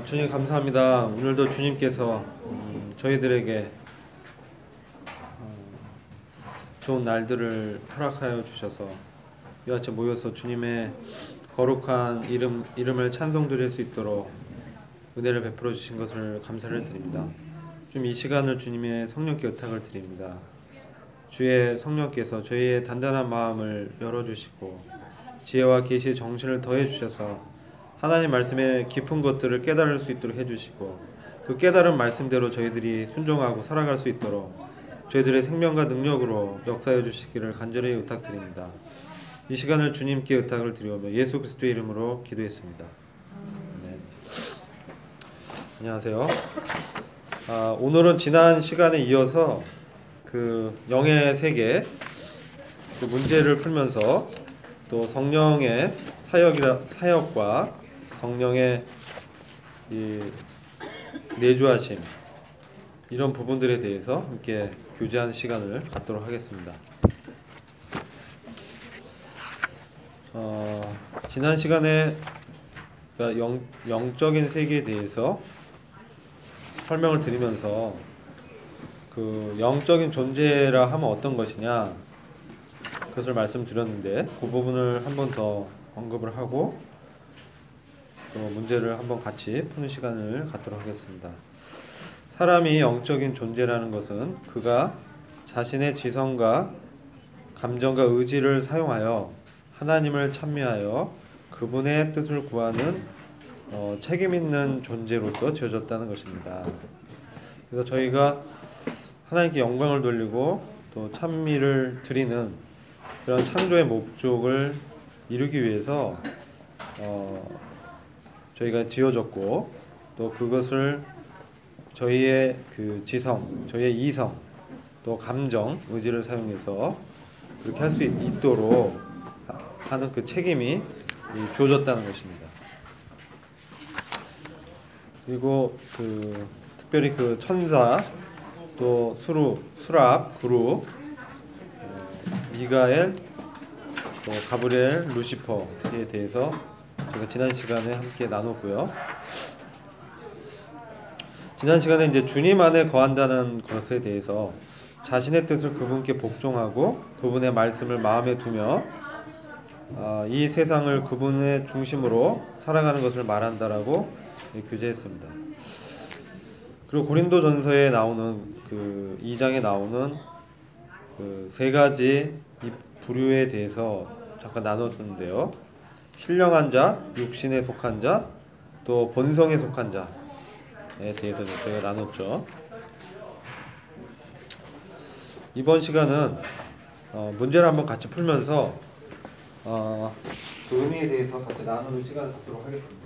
주님 감사합니다. 오늘도 주님께서 저희들에게 좋은 날들을 허락하여 주셔서 이 아침 모여서 주님의 거룩한 이름을 찬송드릴 수 있도록 은혜를 베풀어 주신 것을 감사를 드립니다. 좀 이 시간을 주님의 성령께 의탁을 드립니다. 주의 성령께서 저희의 단단한 마음을 열어주시고 지혜와 계시의 정신을 더해 주셔서 하나님 말씀의 깊은 것들을 깨달을 수 있도록 해주시고 그 깨달은 말씀대로 저희들이 순종하고 살아갈 수 있도록 저희들의 생명과 능력으로 역사해 주시기를 간절히 의탁드립니다. 이 시간을 주님께 의탁을 드리오며 예수 그리스도의 이름으로 기도했습니다. 네. 안녕하세요. 오늘은 지난 시간에 이어서 그 영의 세계 그 문제를 풀면서 또 성령의 사역과 성령의 이 내주하심 이런 부분들에 대해서 함께 교제하는 시간을 갖도록 하겠습니다. 지난 시간에 영적인 세계에 대해서 설명을 드리면서 그 영적인 존재라 하면 어떤 것이냐 그것을 말씀드렸는데 그 부분을 한 번 더 언급을 하고 또 문제를 한번 같이 푸는 시간을 갖도록 하겠습니다. 사람이 영적인 존재라는 것은 그가 자신의 지성과 감정과 의지를 사용하여 하나님을 찬미하여 그분의 뜻을 구하는 책임 있는 존재로서 지어졌다는 것입니다. 그래서 저희가 하나님께 영광을 돌리고 또 찬미를 드리는 그런 창조의 목적을 이루기 위해서 저희가 지어졌고 또 그것을 저희의 그 지성, 저희의 이성, 또 감정, 의지를 사용해서 그렇게 할 수 있도록 하는 그 책임이 주어졌다는 것입니다. 그리고 특별히 그 천사, 또 수랍, 그룹, 미가엘, 또 가브리엘, 루시퍼에 대해서 제가 지난 시간에 함께 나눴고요. 지난 시간에 이제 주님 안에 거한다는 것에 대해서 자신의 뜻을 그분께 복종하고 그분의 말씀을 마음에 두며 이 세상을 그분의 중심으로 살아가는 것을 말한다라고 교제했습니다. 그리고 고린도전서에 나오는 그 2장에 나오는 그 세 가지 이 부류에 대해서 잠깐 나눴는데요. 신령한 자, 육신에 속한 자, 또 본성에 속한 자에 대해서 저희가 나눴죠. 이번 시간은 문제를 한번 같이 풀면서 그 의미에 대해서 같이 나누는 시간을 갖도록 하겠습니다.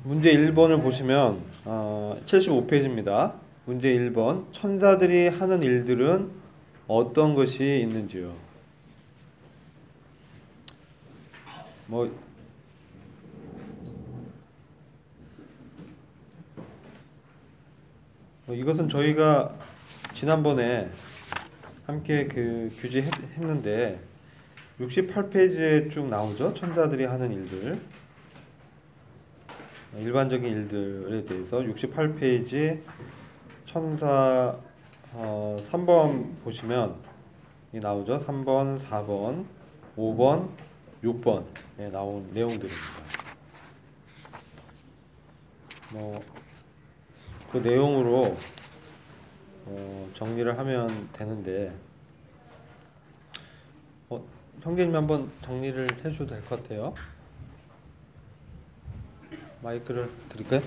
문제 1번을 보시면 75페이지입니다. 문제 1번 천사들이 하는 일들은 어떤 것이 있는지요? 이것은 저희가 지난번에 함께 규제했는데 68페이지에 쭉 나오죠. 천사들이 하는 일들, 일반적인 일들에 대해서 68페이지 천사 3번 보시면 나오죠. 3번, 4번, 5번, 6번에 나온 내용들입니다. 그 내용으로 정리를 하면 되는데 형제님 한번 정리를 해줘도 될 것 같아요. 마이크를 드릴까요?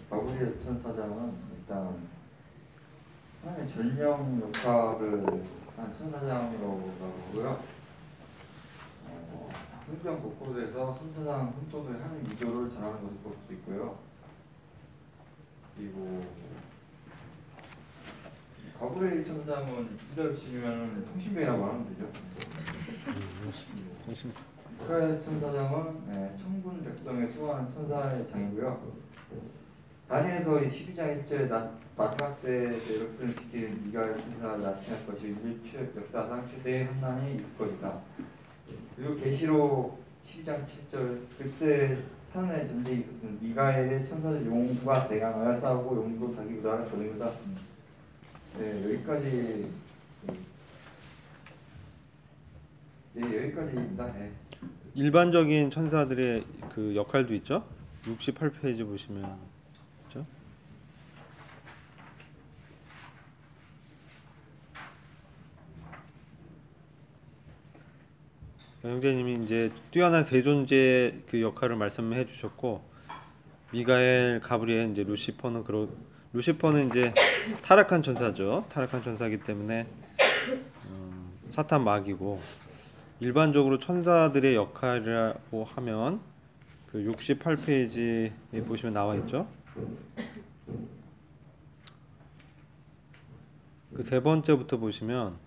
가브리엘 천사장은 일단 하나님의 전령 역할을 한 천사장이라고 하고요. 성경 곳곳에서 천사장 손톱을 하는 기조를 전하는 것을 볼 수 있고요. 그리고 가브리엘 천사장은 기다리시면 통신병이라고 하면 되죠. 통신. 미카엘 천사장은 천군 백성의 수호하는 천사의 장이고요. 다니엘서 12장 1절에 마지막 때에 백성을 지키는 미가엘 천사가 나타날 것이 인류 역사상 최대의 환난이 있을 것이다. 그리고 계시록 12장 7절 그때 하늘의 전쟁이 있었으면 미가엘의 천사들 용과 대강하여 싸우고 용도 자기 부하를 거두면서 여기까지 여기까지입니다. 일반적인 천사들의 그 역할도 있죠. 68페이지 보시면 그렇죠? 형제님이 이제 뛰어난 세 존재의 그 역할을 말씀해 주셨고, 미가엘, 가브리엘, 이제 루시퍼는 이제 타락한 천사죠. 타락한 천사이기 때문에 사탄 마귀고, 일반적으로 천사들의 역할이라고 하면 그 68페이지에 보시면 나와 있죠. 그 세 번째부터 보시면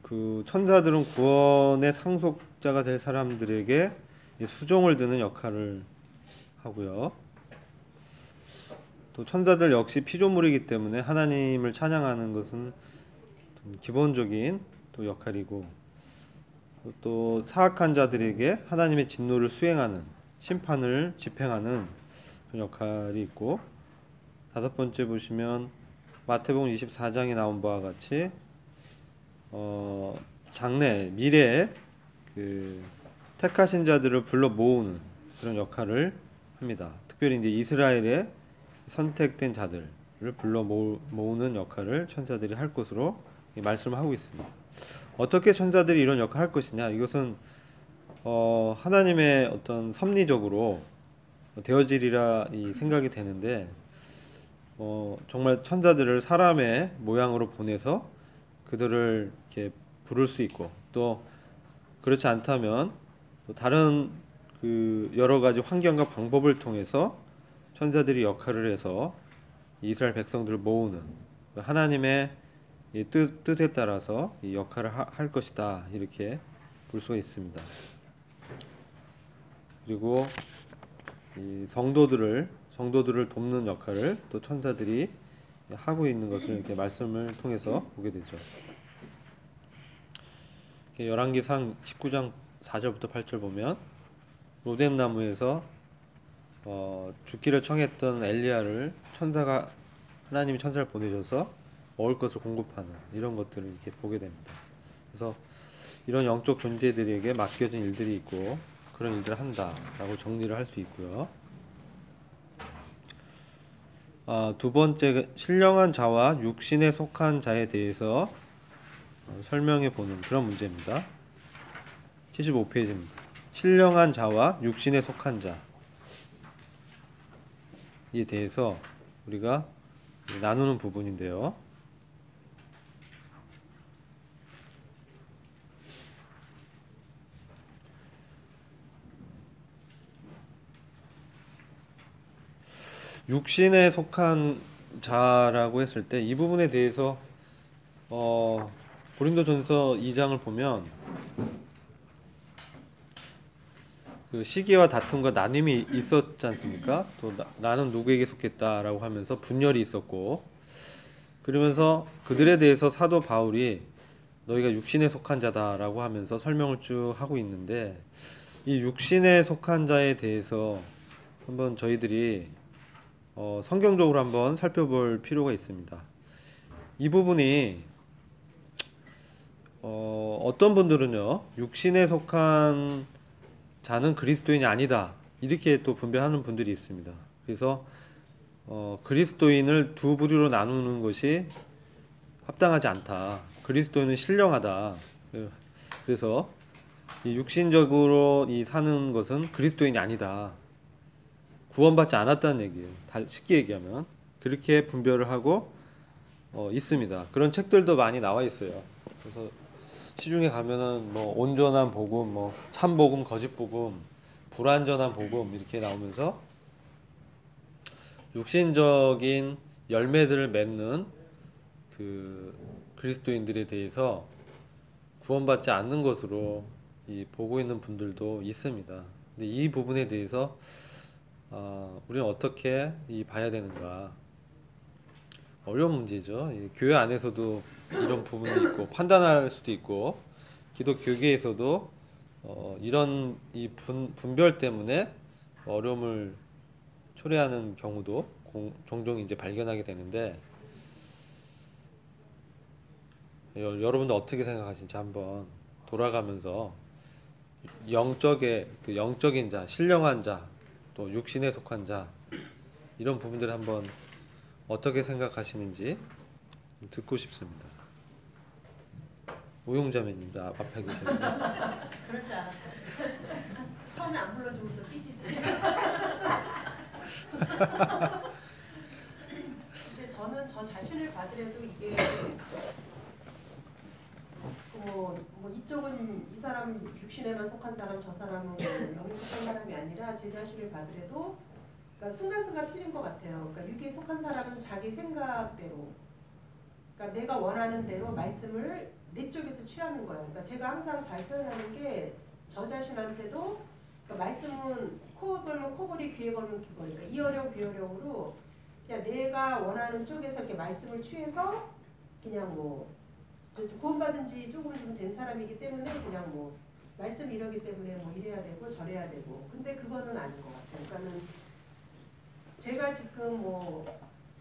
그 천사들은 구원의 상속자가 될 사람들에게 수종을 드는 역할을 하고요. 또 천사들 역시 피조물이기 때문에 하나님을 찬양하는 것은 기본적인 또 역할이고, 또 사악한 자들에게 하나님의 진노를 수행하는, 심판을 집행하는 그런 역할이 있고, 다섯 번째 보시면 마태복음 24장에 나온 바와 같이 장래 미래에 그 택하신 자들을 불러 모으는 그런 역할을 합니다. 특별히 이제 이스라엘의 선택된 자들을 불러 모으는 역할을 천사들이 할 것으로 말씀하고 있습니다. 어떻게 천사들이 이런 역할을 할 것이냐? 이것은 하나님의 어떤 섭리적으로 되어지리라 이 생각이 되는데, 정말 천사들을 사람의 모양으로 보내서 그들을 이렇게 부를 수 있고, 또 그렇지 않다면 또 다른 그 여러 가지 환경과 방법을 통해서 천사들이 역할을 해서 이스라엘 백성들을 모으는 하나님의 이 뜻에 따라서 이 역할을 할 것이다, 이렇게 볼 수가 있습니다. 그리고 이 성도들을 돕는 역할을 또 천사들이 하고 있는 것을 이렇게 말씀을 통해서 보게 되죠. 열왕기상 19장 4절부터 8절 보면 로뎀나무에서 죽기를 청했던 엘리야를 하나님이 천사를 보내셔서 먹을 것을 공급하는 이런 것들을 이렇게 보게 됩니다. 그래서 이런 영적 존재들에게 맡겨진 일들이 있고 그런 일들을 한다라고 정리를 할 수 있고요. 두 번째, 신령한 자와 육신에 속한 자에 대해서 설명해 보는 그런 문제입니다. 75페이지입니다. 신령한 자와 육신에 속한 자에 대해서 우리가 나누는 부분인데요. 육신에 속한 자라고 했을 때 이 부분에 대해서 고린도전서 2장을 보면 그 시기와 다툼과 나눔이 있었지 않습니까? 또 나는 누구에게 속했다라고 하면서 분열이 있었고, 그러면서 그들에 대해서 사도 바울이 너희가 육신에 속한 자다라고 하면서 설명을 쭉 하고 있는데, 이 육신에 속한 자에 대해서 한번 저희들이 성경적으로 한번 살펴볼 필요가 있습니다. 이 부분이 어떤 분들은요, 육신에 속한 자는 그리스도인이 아니다, 이렇게 또 분별하는 분들이 있습니다. 그래서 그리스도인을 두 부류로 나누는 것이 합당하지 않다. 그리스도인은 신령하다. 그래서 이 육신적으로 사는 것은 그리스도인이 아니다. 구원받지 않았다는 얘기예요. 쉽게 얘기하면 그렇게 분별을 하고 있습니다. 그런 책들도 많이 나와 있어요. 그래서 시중에 가면은 뭐 온전한 복음, 뭐 참복음, 거짓복음, 불완전한 복음 이렇게 나오면서 육신적인 열매들을 맺는 그 그리스도인들에 대해서 구원받지 않는 것으로 보고 있는 분들도 있습니다. 근데 이 부분에 대해서 우리는 어떻게 봐야 되는가? 어려운 문제죠. 교회 안에서도 이런 부분이 있고 판단할 수도 있고 기독 교계에서도 이런 분별 때문에 어려움을 초래하는 경우도 종종 이제 발견하게 되는데 여러분들 어떻게 생각하시는지 한번 돌아가면서 영적인 자, 신령한 자, 또 육신에 속한 자 이런 부분들을 한번 어떻게 생각하시는지 듣고 싶습니다. 오용자매님도 앞에 계십니다. 그럴 줄 알았어요. 처음에 안 불러주면 또 삐지지. 근데 저는 저 자신을 봐더라도 이게 뭐 이쪽은 이 사람은 육신에만 속한 사람, 저 사람은 영에 속한 사람이 아니라 제 자신을 봐더라도 그러니까 순간순간 틀린 것 같아요. 그러니까 육에 속한 사람은 자기 생각대로, 그러니까 내가 원하는 대로 말씀을 내 쪽에서 취하는 거예요. 그러니까 제가 항상 잘 표현하는 게 저 자신한테도 그러니까 말씀은 코 걸면 코걸이, 귀에 걸면 귀걸이, 그러니까 이어령 비어령으로 그냥 내가 원하는 쪽에서 이렇게 말씀을 취해서 그냥 뭐 구원받은 지 조금 좀 된 사람이기 때문에 그냥 뭐 말씀 이러기 때문에 뭐 이래야 되고 저래야 되고 근데 그거는 아닌 것 같아요. 그러니까는 제가 지금 뭐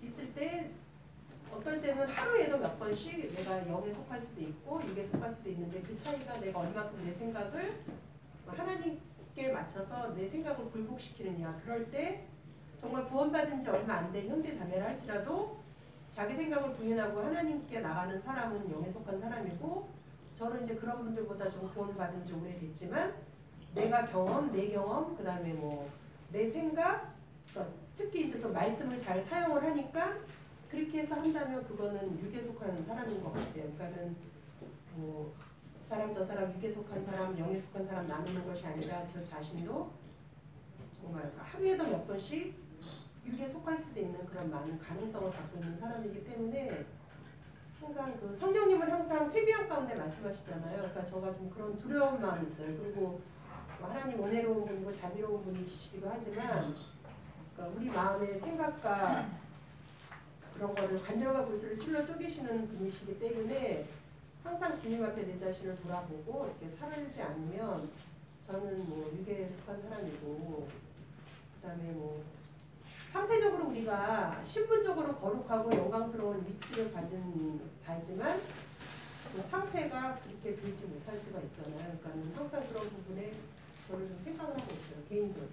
있을 때 어떨 때는 하루에도 몇 번씩 내가 영에 속할 수도 있고 육에 속할 수도 있는데 그 차이가 내가 얼마큼 내 생각을 하나님께 맞춰서 내 생각을 굴복시키느냐. 그럴 때 정말 구원받은 지 얼마 안 된 형제 자매라 할지라도 자기 생각을 부인하고 하나님께 나가는 사람은 영에 속한 사람이고 저는 이제 그런 분들보다 좀 구원받은 지 오래됐지만 내가 경험, 내 경험, 그 다음에 뭐 내 생각, 특히 이제 또 말씀을 잘 사용을 하니까 그렇게 해서 한다면 그거는 육에 속한 사람인 것 같아요. 그러니까는 뭐 사람 저 사람 육에 속한 사람, 영에 속한 사람 나누는 것이 아니라 저 자신도 정말 하루에도 몇 번씩 육에 속할 수도 있는 그런 많은 가능성을 갖고 있는 사람이기 때문에 항상 그 성령님은 항상 세비양 가운데 말씀하시잖아요. 그러니까 저가 좀 그런 두려운 마음이 있어요. 그리고 하나님 은혜로운 분이고 자비로운 분이시기도 하지만 그러니까 우리 마음의 생각과 그런 거를 관절과 골수를 찔러 쪼개시는 분이시기 때문에 항상 주님 앞에 내 자신을 돌아보고 이렇게 살지 않으면 저는 뭐 육에 속한 사람이고 그다음에 뭐 상태적으로 우리가 신분적으로 거룩하고 영광스러운 위치를 가진 자지만 그 상태가 그렇게 되지 못할 수가 있잖아요. 그러니까 항상 그런 부분에 저를 좀 생각을 하고 있어요. 개인적으로.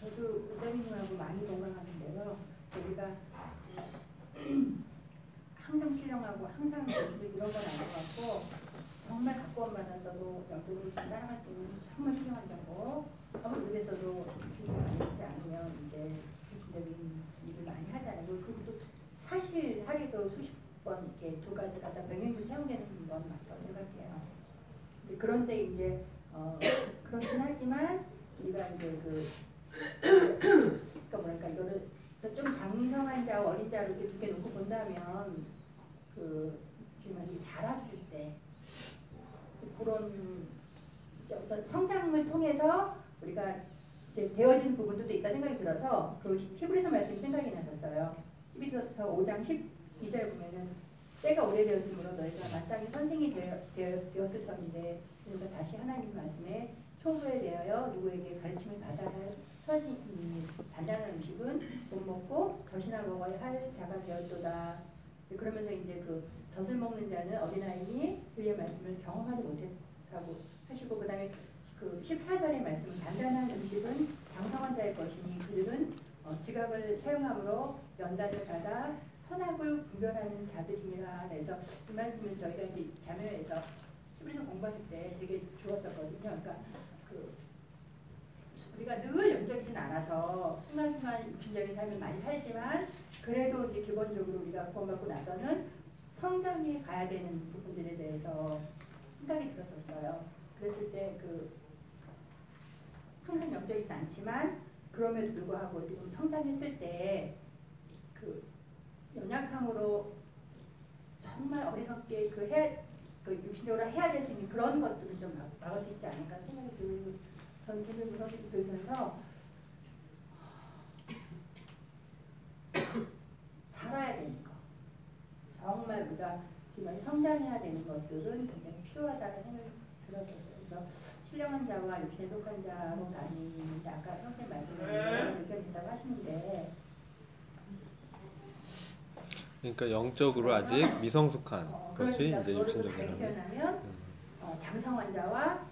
저도 의장님하고 많이 동감하는데요. 우리가 항상 신령하고 항상 이런 건 아닌 것 같고 정말 각권 받아서도 영적으로 따라갈 수 있는 정말 신령한다고 아무 곳에서도 주님을 만나지 않으면 이제 기준적인 일을 많이 하잖아요. 그것도 사실 하루에도 수십 번 이렇게 두 가지 갖다 병행으로 사용되는 건 맞다고 생각해요. 이제 그런데 이제 그렇긴 하지만 우리가 이제 그러니까 뭐랄까 이거를 좀 장성한 자와 어린 자로 이렇게 두 개 놓고 본다면 주님이 자랐을 때 그런 어떤 성장을 통해서 우리가 이제 되어진 부분도 있다 생각이 들어서 그 히브리서 말씀이 생각이 났었어요. 히브리서 5장 12절 보면은 때가 오래되었으므로 너희가 마땅히 선생이 되었을 터인데 그러니까 다시 하나님 말씀에 초보에 대하여 누구에게 가르침을 받아야 할 선생님이 단단한 음식은 못 먹고 젖이나 먹어야 할 자가 되었도다. 그러면서 이제 그 젖을 먹는 자는 어린아이니 그의 말씀을 경험하지 못했다고 하시고 그다음에 그 14절의 말씀은 단단한 음식은 장성한 자의 것이니 그들은 지각을 사용함으로 연단을 받아 선악을 구별하는 자들이니라. 그래서 이 말씀은 저희가 이제 자매에서 히브리서 공부할 때 되게 좋았었거든요. 그러니까 우리가 늘 영적이진 않아서 순간순간 육신적인 삶을 많이 살지만 그래도 이제 기본적으로 우리가 구원받고 나서는 성장해 가야 되는 부분들에 대해서 생각이 들었었어요. 그랬을 때 항상 영적이진 않지만 그럼에도 불구하고 좀 성장했을 때 연약함으로 정말 어리석게 육신적으로 해야 될 수 있는 그런 것들을 좀 막을 수 있지 않을까 생각이 저는 계속 무섭게 들면서 자라야 되는 거, 정말 우리가 정말 성장해야 되는 것들은 굉장히 필요하다는 생각이 들었어요. 그래서 신령한 자와 육신에 속한 자로 나뉘는데 아까 선생님 말씀에 느껴진다고 하시는데 그러니까 영적으로 아직 미성숙한 것이 그러니까 이제 육신적이라는. 표현하면 장성한 자와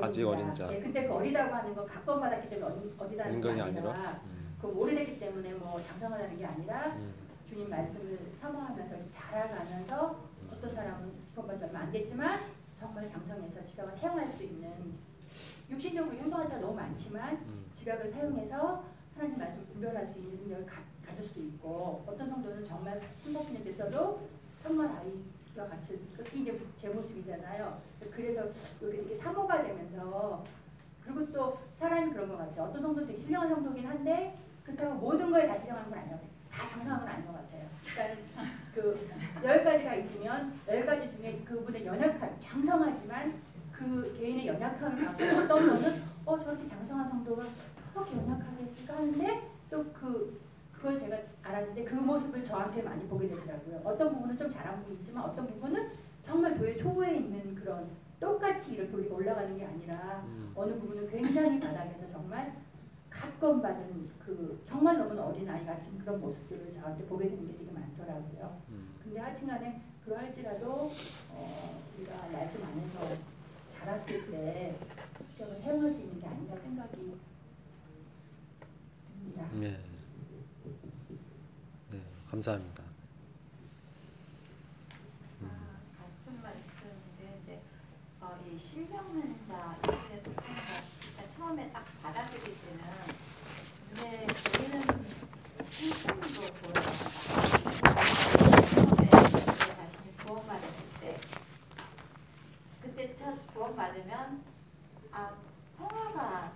아직 어린 자. 예, 그때 그 어리다고 하는 건 각본받았기 때문에 어리다는 게 아니라 그 오래됐기 때문에 뭐 장성하다는 게 아니라 주님 말씀을 사모하면서 자라가면서 어떤 사람은 각본받아서 얼마 안 됐지만 정말 장성해서 지각을 사용할 수 있는 육신적으로 행동할 때가 너무 많지만 지각을 사용해서 하나님 말씀 분별할 수 있는 능력을 가질 수도 있고 어떤 성도는 정말 30년 됐어도 정말 아이와 같이 그게 이제 제 모습이잖아요. 그래서 이렇게 사모가 되면서 그리고 또 사람이 그런 것 같아요. 어떤 성도는 되게 신령한 성도긴 한데 그렇다고 모든 거에 다 신령한 건 아닌 것 같아요. 다 장성한 건 아닌 것 같아요. 그러니까 10가지가 있으면 10가지 중에 그분의 연약함, 장성하지만 그 개인의 연약함을 갖고 어떤 거는 저렇게 장성한 성도가 저렇게 연약하게 했을까 하는데 또 그걸 제가 알았는데 그 모습을 저한테 많이 보게 되더라고요. 어떤 부분은 좀 잘한 부분이 있지만 어떤 부분은 정말 교회 초보에 있는 그런 똑같이 이렇게 우리가 올라가는 게 아니라 어느 부분은 굉장히 바닥에서 정말 각권받은 정말 너무나 어린아이 같은 그런 모습들을 저한테 보게 되는 게 되게 많더라고요. 근데 하여튼간에 그러할지라도 우리가 말씀 안에서 자랐을 때 시간을 사용할 수 있는 게 아닌가 생각이 듭니다. 네. 네, 감사합니다. 같은 말씀인데 이제 이 신령한 자, 육신에 속한 자, 처음에 딱 받아들일 때는 근데 우리는 신성도 보여요. 처음에 내 자신이 구원받았을 때 그때 첫 구원받으면 성화가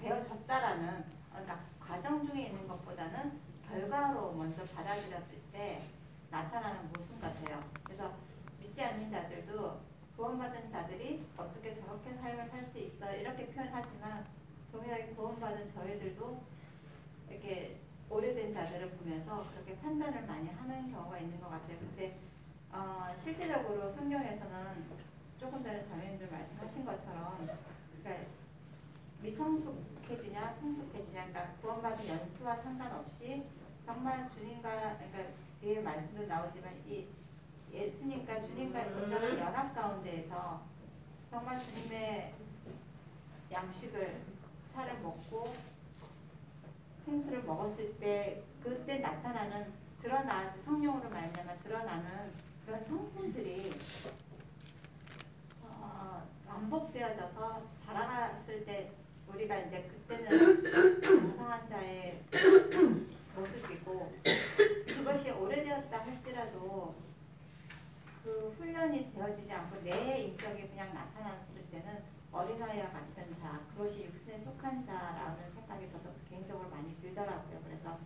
되어졌다라는 그러니까 과정 중에 있는 것보다는 결과로 먼저 받아들였을 때 나타나는 모습 같아요. 그래서 믿지 않는 자들도 구원받은 자들이 어떻게 저렇게 삶을 살 수 있어 이렇게 표현하지만 동일하게 구원받은 저희들도 이렇게 오래된 자들을 보면서 그렇게 판단을 많이 하는 경우가 있는 것 같아요. 근데 실질적으로 성경에서는 조금 전에 자매님들 말씀하신 것처럼 그러니까 미성숙해지냐 성숙해지냐 그러니까 구원받은 연수와 상관없이 정말 주님과 그러니까 뒤에 말씀도 나오지만 이 예수님과 주님과 온전한 연합 가운데에서 정말 주님의 양식을 살을 먹고 생수를 먹었을 때 그때 나타나는 성령으로 말미암아 드러나는 그런 성품들이 반복되어져서 자라갔을 때 우리가 이제 그때는 장성한 자의 모습이고 그것이 오래되었다 할지라도 그 훈련이 되어지지 않고 내 인격이 그냥 나타났을 때는 어린아이와 같은 자, 그것이 육신에 속한 자라는 생각이 저도 개인적으로 많이 들더라고요. 그래서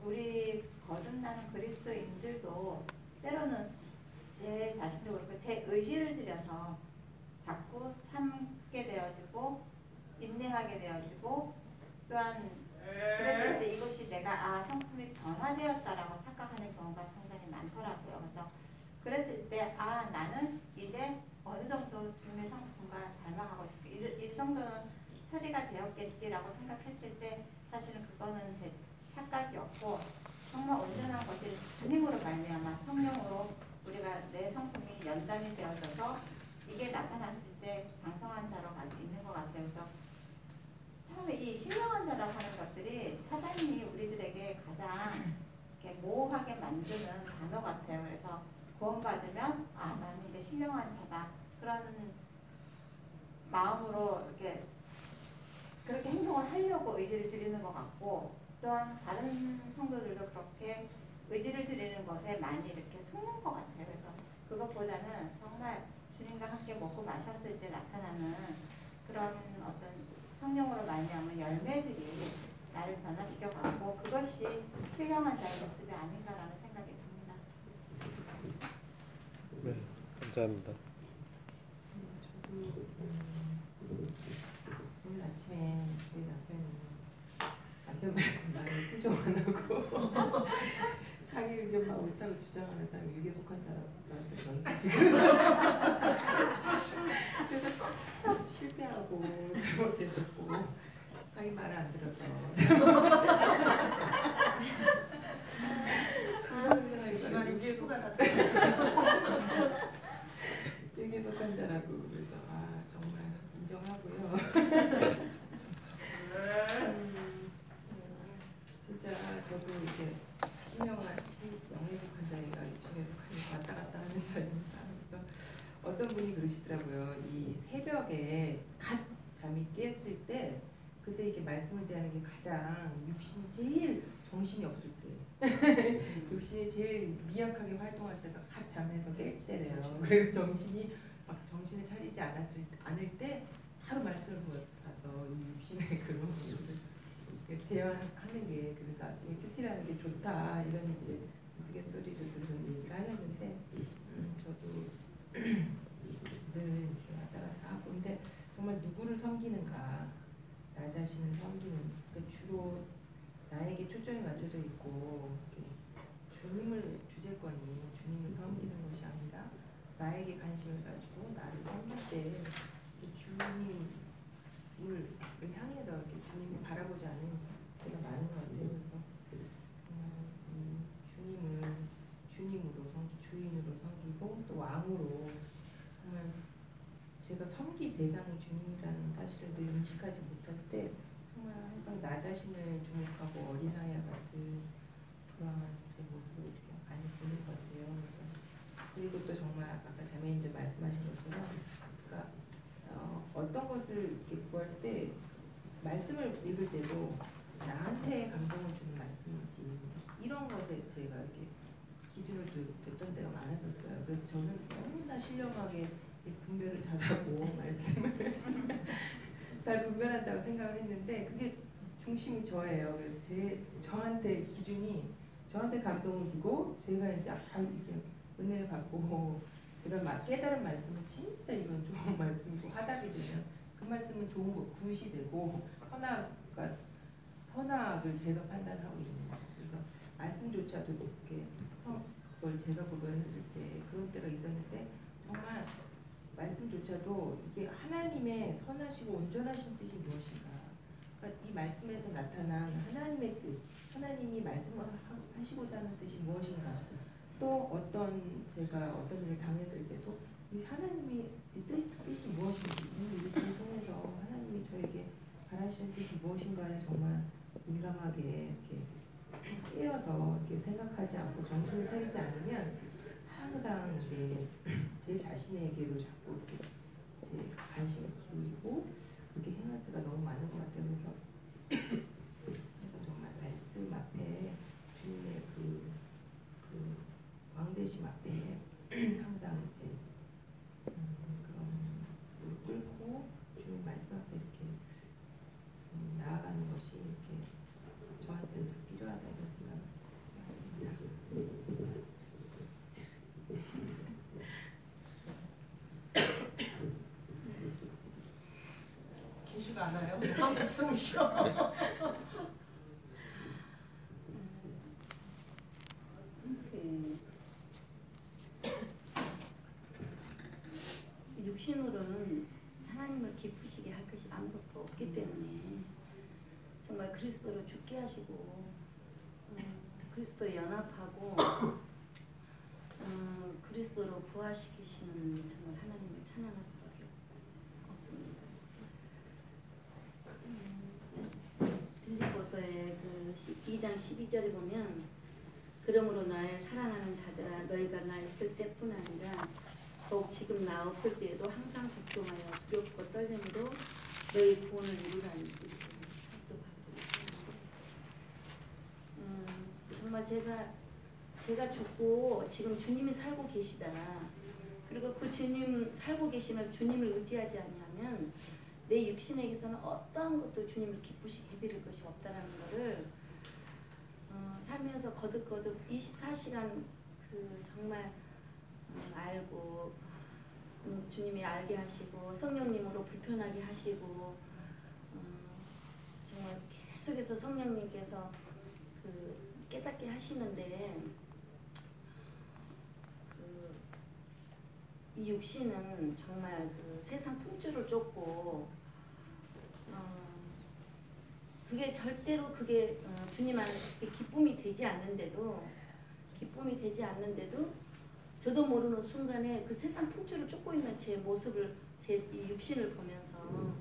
우리 거듭나는 그리스도인들도 때로는 제 자신도 그렇고 제 의지를 들여서 자꾸 참게 되어지고 인내하게 되어지고 또한 그랬을 때 이것이 내가 성품이 변화되었다라고 착각하는 경우가 상당히 많더라고요. 그래서 그랬을 때 나는 이제 어느 정도 주님의 성품과 닮아가고 있을까 이 정도는 처리가 되었겠지라고 생각했을 때 사실은 그거는 제 착각이었고 정말 온전한 것이 주님으로 말미암아 성령으로 우리가 내 성품이 연단이 되어져서 이게 나타났을 때 장성한 자로 갈 수 있는 것 같아요. 그래서 처음에 이 신령한 자라고 하는 것들이 사단이 우리들에게 가장 이렇게 모호하게 만드는 단어 같아요. 그래서 구원받으면 나는 이제 신령한 자다 그런 마음으로 이렇게 그렇게 행동을 하려고 의지를 드리는 것 같고 또한 다른 성도들도 그렇게 의지를 드리는 것에 많이 이렇게 속는 것 같아요. 그래서 그것보다는 정말 주님과 함께 먹고 마셨을 때 나타나는 그런 어떤 성령으로 말미암은 열매들이 나를 변화시켜 갖고 그것이 훌륭한 자의 모습이 아닌가라는 생각이 듭니다. 네, 감사합니다. 저도 오늘 아침에 저희 남편 말씀 많이 수정 안 하고 자기 의견만 옳다고 주장하는 사람이 육에 속한 사람한테 던지고 그래서 실패하고 잘못했고 자기 말을 안 들어서 집안에 지구가 다 육에 속한 자라고 그래서 아 정말 인정하고요. 진짜 저도 이제 신령한 영에 속한 자리가 육신에 속한 왔다 갔다 하는 자리입니다. 그래서 어떤 분이 그러시더라고요. 이 새벽에 갓 잠이 깼을 때 그때 이게 말씀을 대하는 게 가장 육신이 제일 정신이 없을 때 육신이 제일 미약하게 활동할 때가 갓 잠에서 깰 때래요. 그리고 정신이 막 정신을 차리지 않을 때 바로 말씀을 봐서 이 육신의 그런 거를 제어하는 게 그래서 아침에 큐티라는 게 좋다 이런 이제 우스갯소리를 들은 얘기를 하려는데 저도 늘 이제 왔다 갔다 하고 근데 정말 누구를 섬기는가 나 자신을 섬기는 그러니까 주로 나에게 초점이 맞춰져 있고 주님을 주제권이 주님을 섬기는 것이 아니라 나에게 관심을 가지고 나를 섬길 때 주님을 향해서 이렇게 주님을 바라보지 않는 때가 많은 것 같아요. 그래서 주님을 주님으로 주인으로 섬기고 또 왕으로 정말 제가 섬길 대상이 주님이라는 사실을 늘 인식하지 못할 때 정말 항상 나 자신을 주목하고 어린아이와 같은 그런 제 모습을 이렇게 많이 보는 것 같아요. 그리고 또 정말 아까 자매님들 말씀하신 것처럼 그러니까 어떤 것을 이렇게 구할 때 말씀을 읽을 때도 나한테 감동을 주는 말씀인지 이런 것에 제가 이렇게 기준을 뒀던 때가 많았었어요. 그래서 저는 너무나 신령하게 분별을 잘하고 말씀을 잘 분별한다고 생각을 했는데 그게 중심이 저예요. 그래서 저한테 기준이 저한테 감동을 주고 제가 이제 이게 은혜를 받고 제가 깨달은 말씀은 진짜 이건 좋은 말씀이고 하답이 되면 그 말씀은 좋은 거 굿이 되고 선악을 제가 판단하고 있는 거예요. 그래서 말씀조차도 이렇게 그걸 제가 구별했을 때 그런 때가 있었는데 정말 말씀조차도 이게 하나님의 선하시고 온전하신 뜻이 무엇인가 그러니까 이 말씀에서 나타난 하나님의 뜻 하나님이 말씀하시고자 하는 뜻이 무엇인가 또 제가 어떤 일을 당했을 때도 이 하나님의 뜻이 무엇인지 이 일을 통해서 하나님이 저에게 바라시는 뜻이 무엇인가에 정말 민감하게 이렇게 깨어서 이렇게 생각하지 않고 정신을 차리지 않으면 항상 이제 제 자신에게로 자꾸 이렇게 제 관심을 기울이고 그렇게 행할 때가 너무 많은 것 같아요. 그래서 정말 말씀 앞에 주님의 그 왕대심 앞에 항상 이제 그런 무릎 꿇고 주님 말씀 앞에 이렇게 나아가는 것이 이렇게 저한테는 참 필요하다 이런 생각을 해봤습니다. 길지가 않아요. 한 말씀이셔. 육신으로는 하나님을 기쁘시게 할 것이 아무것도 없기 때문에 정말 그리스도로 죽게 하시고 그리스도에 연합하고 그리스도로 부활시키시는 정말 하나님을 찬양할 수밖에 없습니다. 빌립보서의 그 2장 12절에 보면 그러므로 나의 사랑하는 자들아 너희가 나 있을 때뿐 아니라 더욱 지금 나 없을 때에도 항상 걱정하여 두렵고 떨림으로 너희 구원을 이루라는 뜻으로 살펴보고 있습니다. 정말 제가 제가 죽고 지금 주님이 살고 계시다. 그리고 그 주님 살고 계시는 주님을 의지하지 아니하면 내 육신에게서는 어떠한 것도 주님을 기쁘시게 해드릴 것이 없다라는 거를 살면서 거듭거듭 24시간 그 정말 알고 주님이 알게 하시고 성령님으로 불편하게 하시고 정말 계속해서 성령님께서 그 깨닫게 하시는데 이 육신은 정말 그 세상 풍조를 쫓고 그게 절대로 그게 주님 안에서 기쁨이 되지 않는데도 저도 모르는 순간에 그 세상 풍조를 쫓고 있는 제 모습을 제 이 육신을 보면서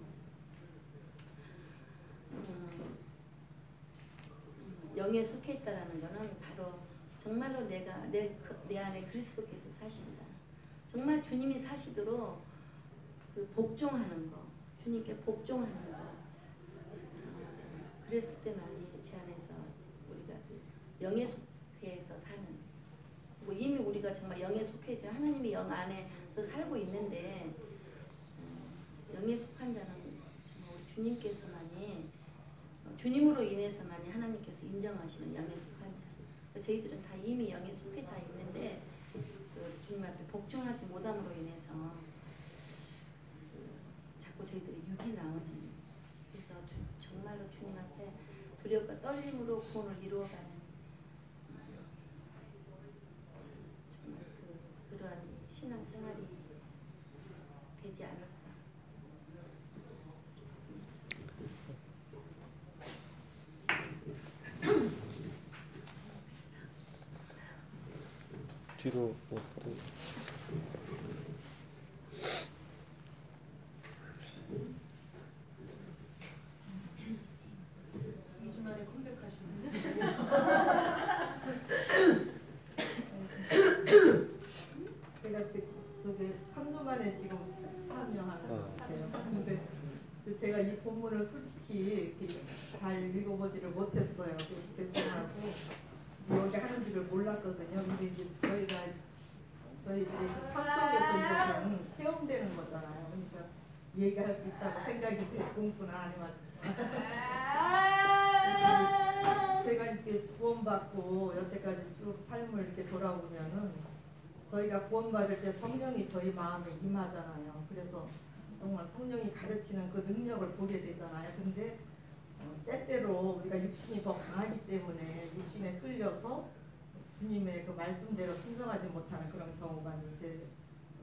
영에 속해 있다라는 것은 바로 정말로 내 안에 그리스도께서 사신다. 정말 주님이 사시도록 그 복종하는 거, 주님께 복종하는 거. 그랬을 때만이 제 안에서 우리가 그 영에 속해서 사는. 뭐 이미 우리가 정말 영에 속해져 하나님이 영 안에서 살고 있는데 영에 속한 자는 정말 우리 주님께서만이 주님으로 인해서만이 하나님께서 인정하시는 영에 속한 자. 저희들은 다 이미 영에 속해져 있는데 그 주님 앞에 복종하지 못함으로 인해서 자꾸 저희들이 육이 나오는. 그래서 정말로 주님 앞에 두려움과 떨림으로 구원을 이루어가는 정말 그러한 신앙생활이 되지 않을까 그렇습니다. 뒤로 뭐 제가 지금 3주 만에 지금 참여하는 것 같아요. 근데 제가 이 본문을 솔직히 이렇게 잘 읽어보지를 못했어요. 죄송하고 여기 하는 줄을 몰랐거든요. 근데 이제 저희들이 성격에서 이것은 체험되는 거잖아요. 그러니까 얘기할 수 있다고 생각이 공부는 안 해왔지만 제가 이렇게 구원받고 여태까지 쭉 삶을 이렇게 돌아보면은 저희가 구원받을 때 성령이 저희 마음에 임하잖아요. 그래서 정말 성령이 가르치는 그 능력을 보게 되잖아요. 근데 때때로 우리가 육신이 더 강하기 때문에 육신에 끌려서 주님의 그 말씀대로 순종하지 못하는 그런 경우가 제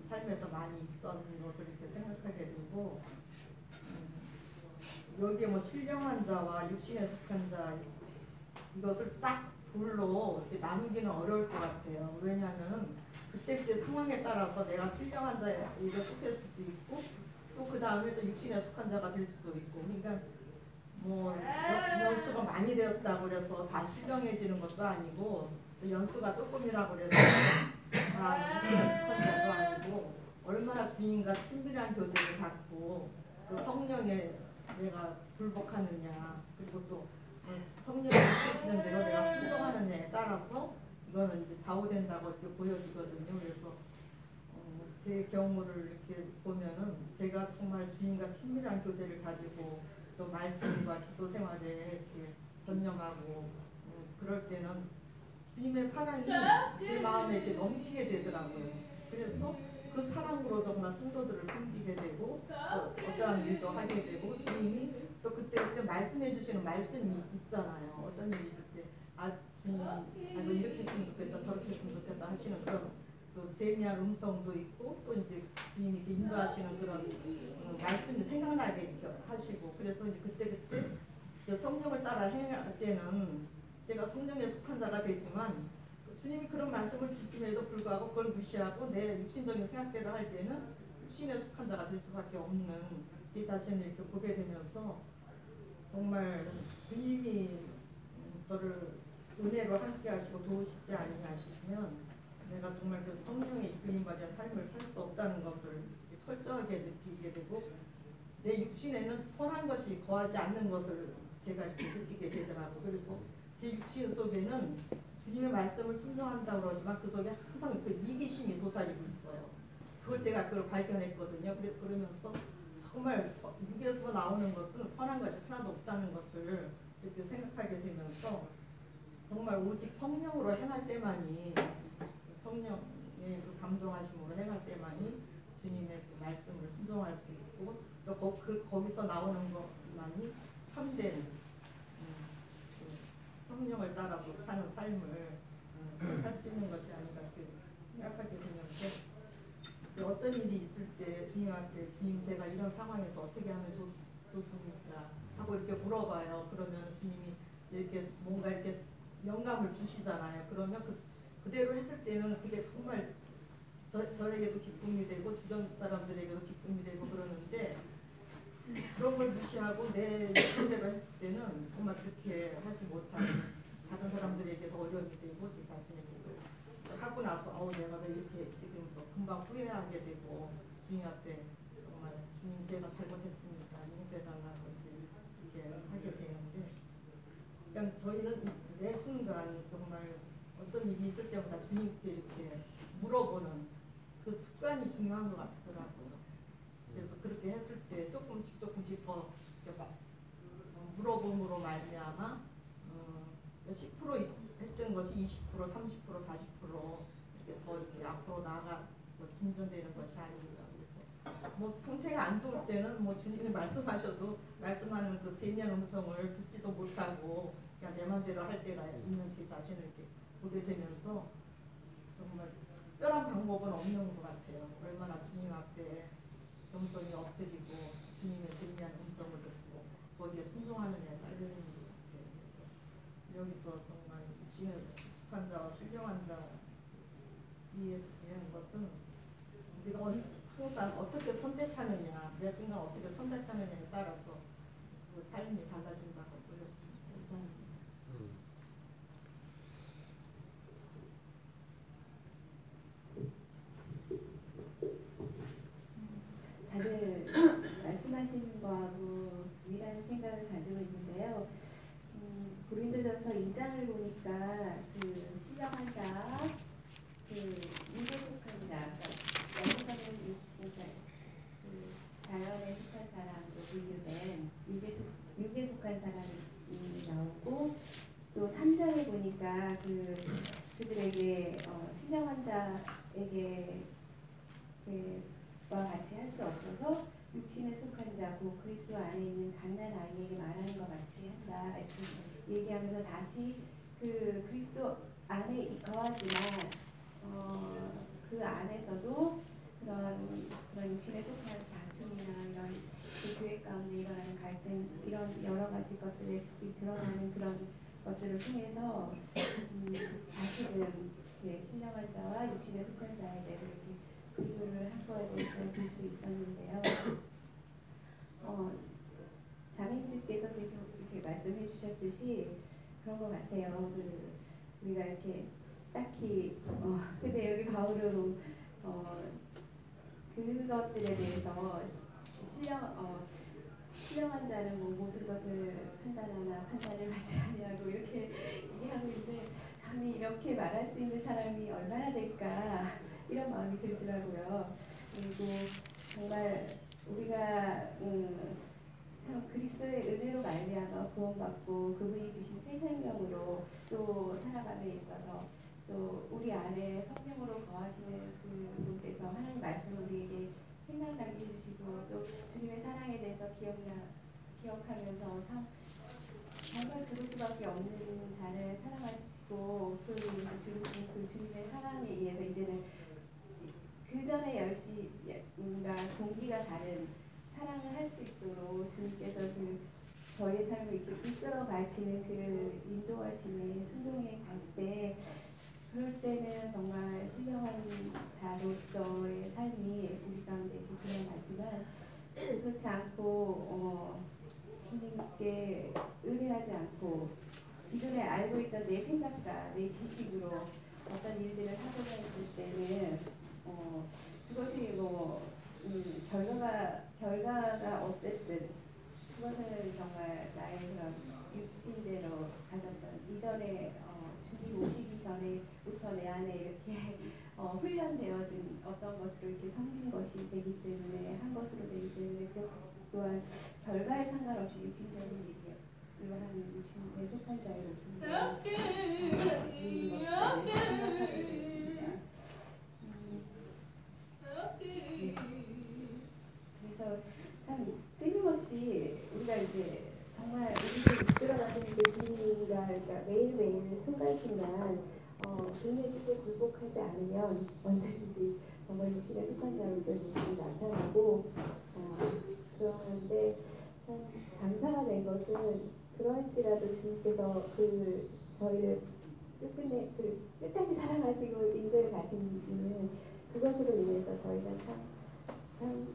삶에서 많이 있던 것을 이렇게 생각하게 되고 여기에 뭐 신령한 자와 육신에 속한 자 이것을 딱 둘로 이렇게 나누기는 어려울 것 같아요. 왜냐하면 그때 상황에 따라서 내가 신령한 자에 속할 수도 있고 또 그 다음에 또 육신에 속한 자가 될 수도 있고 그러니까 뭐 연수가 많이 되었다고 그래서 다 신령해지는 것도 아니고 또 연수가 조금이라고 그래서 다 육신에 속한 자도 아니고 얼마나 주님과 친밀한 교제를 갖고 또 성령에 내가 불복하느냐 그리고 또 성령이 시키시는 대로 내가 순종하느냐에 따라서 이거는 이제 좌우된다고 이렇게 보여지거든요. 그래서 제 경우를 이렇게 보면은 제가 정말 주님과 친밀한 교제를 가지고 또 말씀과 기도 생활에 이렇게 전념하고 그럴 때는 주님의 사랑이 제 마음에 이렇게 넘치게 되더라고요. 그래서 그 사랑으로 정말 성도들을 섬기게 되고 어떠한 일도 하게 되고 주님이 또 그때 말씀해 주시는 말씀이 있잖아요. 어떤 일이 있을 때 주님 너 이렇게 했으면 좋겠다 저렇게 했으면 좋겠다 하시는 그런 그 세미한 음성도 있고 또 이제 주님이 이렇게 인도하시는 그런 말씀이 생각나게 이렇게 하시고 그래서 이제 그때 성령을 따라 행할 때는 제가 성령에 속한 자가 되지만 주님이 그런 말씀을 주심에도 불구하고 그걸 무시하고 내 육신적인 생각대로 할 때는 육신에 속한 자가 될 수밖에 없는 제 자신을 이렇게 보게 되면서 정말 주님이 저를 은혜로 함께 하시고 도우시지 아니냐 싶으면 내가 정말 그 성령의 이끌림받은 삶을 살 수 없다는 것을 철저하게 느끼게 되고 내 육신에는 선한 것이 거하지 않는 것을 제가 이렇게 느끼게 되더라고요. 그리고 제 육신 속에는 주님의 말씀을 순종한다고 그러지만 그 속에 항상 그 이기심이 도사리고 있어요. 그걸 발견했거든요. 그러면서 정말 육에서 나오는 것은 선한 것이 하나도 없다는 것을 이렇게 생각하게 되면서 정말 오직 성령으로 행할 때만이, 성령의 그 감동하심으로 행할 때만이 주님의 그 말씀을 순종할 수 있고, 또 거기서 나오는 것만이 참된 그 성령을 따라서 사는 삶을 살 수 있는 것이 아닌가 이렇게 생각하게 되는데, 이제 어떤 일이 있을 때 주님 앞에, 주님 제가 이런 상황에서 어떻게 하면 좋습니까? 하고 이렇게 물어봐요. 그러면 주님이 이렇게 뭔가 이렇게 영감을 주시잖아요. 그러면 그대로 했을 때는 그게 정말 저에게도 기쁨이 되고 주변 사람들에게도 기쁨이 되고 그러는데, 그런 걸 무시하고 내 뜻대로 했을 때는 정말 그렇게 하지 못하고 다른 사람들에게도 어려움이 되고 제 자신에게도 하고 나서 내가 왜 이렇게 지금 금방 후회하게 되고 주님 앞에 정말 주님 제가 잘못했습니다. 용서해달라고 이제 이렇게 하게 되는데, 그냥 저희는 매 순간 정말 어떤 일이 있을 때마다 주님께 이렇게 물어보는 그 습관이 중요한 것 같더라고요. 그래서 그렇게 했을 때 조금씩 더 물어봄으로 말미암아 10% 했던 것이 20%, 30%, 40% 이렇게 더 이렇게 앞으로 나아가 진전되는 것이 아닌가. 그래서 뭐 상태가 안 좋을 때는 뭐 주님이 말씀하셔도 말씀하는 그 세미한 음성을 듣지도 못하고 그냥 내 맘대로 할 때가 있는 제 자신을 이렇게 보게 되면서 정말 특별한 방법은 없는 것 같아요. 얼마나 주님 앞에 겸손히 엎드리고 주님의 세미한 음성을 듣고 거기에 순종하느냐에 달려있는 것 같아요. 그래서 여기서 정말 육신의 속한 자와 신령한 자에 대한 것은 우리가 항상 어떻게 선택하느냐, 매 순간 어떻게 선택하느냐에 따라서 그 삶이 달라진다고 보여집니다. 이상입니다. 다들 말씀하신 거하고 동일한 생각을 가지고 있는데요. 고린도전서 2장을 보니까 그 신령한 자, 그 육에 속한 자, 영어로는 그 자연에 속한 사람으로 분류된 육에 속한 사람이 나오고, 또 3장에 보니까 그들에게 신령한 자에게 와 같이 할 수 없어서 육신에 속한 자고 그리스도 안에 있는 갓난 아이에게 말하는 것 같이 한다 이렇게 얘기하면서 다시 그 그리스도 안에 거하지만 그 안에서도 그런 육신에 속한 다툼이나 이런 그 교회 가운데 일어나는 갈등, 이런 여러 가지 것들이 드러나는 그런 것들을 통해서 다시금 신령한 자와 육신에 속한 자에 대해서 이렇게 비교를 한 거에 대해서 볼 수 있었는데요. 자매님들께서 계속 이렇게 말씀해 주셨듯이 그런 것 같아요. 우리가 이렇게 딱히 근데 여기 바울은 그것들에 대해서 신령한 자는 뭐 모든 것을 판단하나 판단을 받지 아니하고 이렇게 얘기하고 있는데, 감히 이렇게 말할 수 있는 사람이 얼마나 될까 이런 마음이 들더라고요. 그리고 정말 우리가 참 그리스도의 은혜로 말미암아 구원받고 그분이 주신 새 생명으로 또 살아감에 있어서 또 우리 안에 성령으로 거하시는 그분께서 하나님 말씀을 우리에게 생각나게 해주시고 또 주님의 사랑에 대해서 기억하면서 참 정말 죽을 수밖에 없는 자를 사랑하시고 또 주신 그 주님의 사랑에 의해서 이제는 그 전에 열심과 동기가 다른 사랑을 할 수 있도록 주님께서 저의 삶을 이렇게 이끌어 가시는 그 인도하심에 순종해 갈 때, 그럴 때는 정말 신령한 자로서의 삶이 우리 가운데 드러나지만 그렇지 않고 주님께 의뢰하지 않고 기존에 알고 있던 내 생각과 내 지식으로 어떤 일들을 하고자 했을 때는 그것이 결과가 어쨌든 그것은 정말 나의 그런 육신대로 가졌던 이전에 주님 오시기 전에부터 내 안에 이렇게 훈련되어진 어떤 것으로 이렇게 섬긴 것이 되기 때문에 한 것으로 되기 때문에 그 또한 결과에 상관없이 육신적인 얘기예요. 하는 육신에 속한 자에 오신 그래서 참 끊임없이 우리가 이제 정말 우리를 이끌어가는 그 주님과 매일매일 순간순간 등에게 굴복하지 않으면 언제든지 정말 육신에 속한 자로서 주님이 나타나고 그러는데 참 감사가 된 것은 그러할지라도 주님께서 저희를 끝까지 사랑하시고 인도에 가시는 그것으로 인해서 저희가 참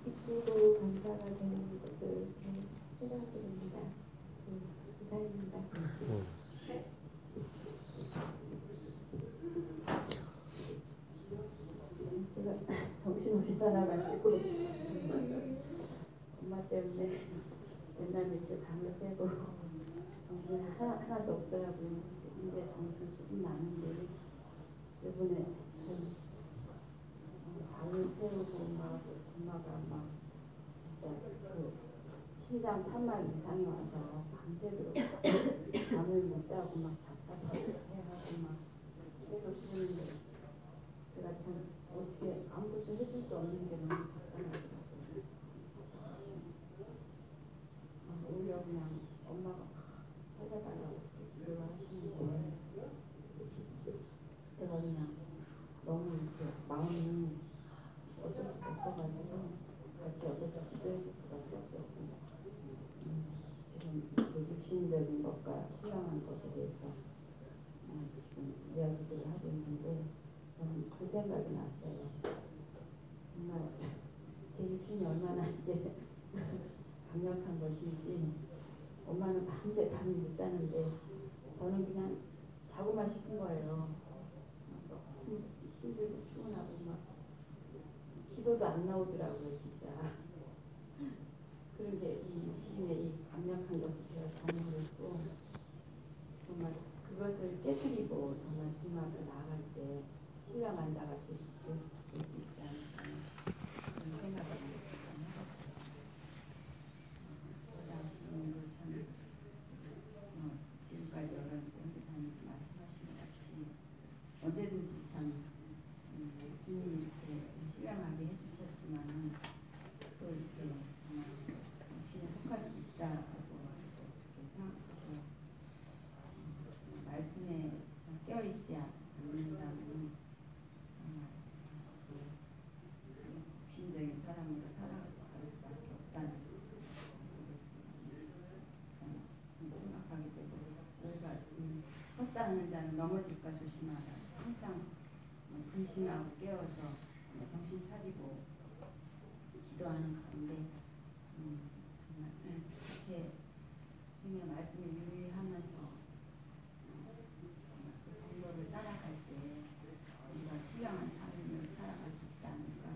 기쁘고 감사가 되는 것을 생각하게 됩니다. 이상입니다. 제가 정신없이 살아가지고 엄마 때문에 맨날 며칠 밤을 새고 정신 하나도 없더라고요. 이제 정신 조금 나는데 이번에 밤을 새우고 엄마가 막 진짜 그 심장 판막 이상이 와서 밤새도록 잠을 못 자고 막 답답하고 해하고 막 계속 그러는데 제가 참 어떻게 아무것도 해줄 수 없는 게 너무 답답하더라고요. 오히려 그냥 엄마가 살려달라고 기도하시는데 제가 그냥 너무 이렇게 마음이 어쩔 수 없어가지고 같이 옆에서 기도해 줄 수밖에 없었고 지금 그 육신적인 것과 신령한 것에 대해서 지금 이야기들을 하고 있는데 저는 그 생각이 났어요. 정말 제 육신이 얼마나 이게 강력한 것인지 엄마는 밤새 잠을 못 자는데 저는 그냥 자고만 싶은 거예요. 너무 힘들고 피곤하고 막 기도도 안 나오더라고요 진짜. 그런 게 이 육신의 이 강력한 것을 제가 경험했고 정말 그것을 깨뜨리고 정말 주님 앞에 나아갈 때 신령한 자가 될 수 있지 않을까 그런 생각을 지금까지 여러 연주자님 말씀하신 것 같이 언제든지 참 주님이 이렇게 실행하게 해주셨지만 또 이렇게 정말 육신에 속할 수 있다고 그렇게 생각하고 말씀에 참 깨어있지 않는다면 정말 육신적인 사람으로 살아갈 수밖에 없다는 생각하게 되고 우리가 섰다 하는 자는 넘어질까 조심하라. 항상 근신하고 깨어서 정신 차리고 기도하는 가운데 정말 이렇게 주님의 말씀을 유의하면서 그 정도를 따라갈 때 우리가 신령한 삶을 살아갈 수 있지 않을까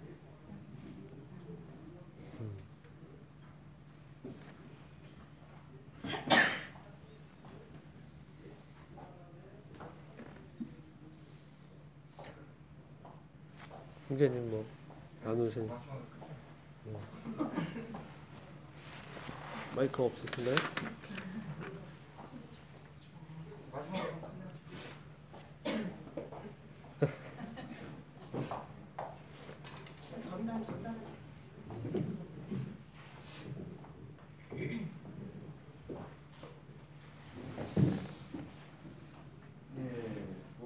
형제님 뭐 나누신 마이크 없으신가요?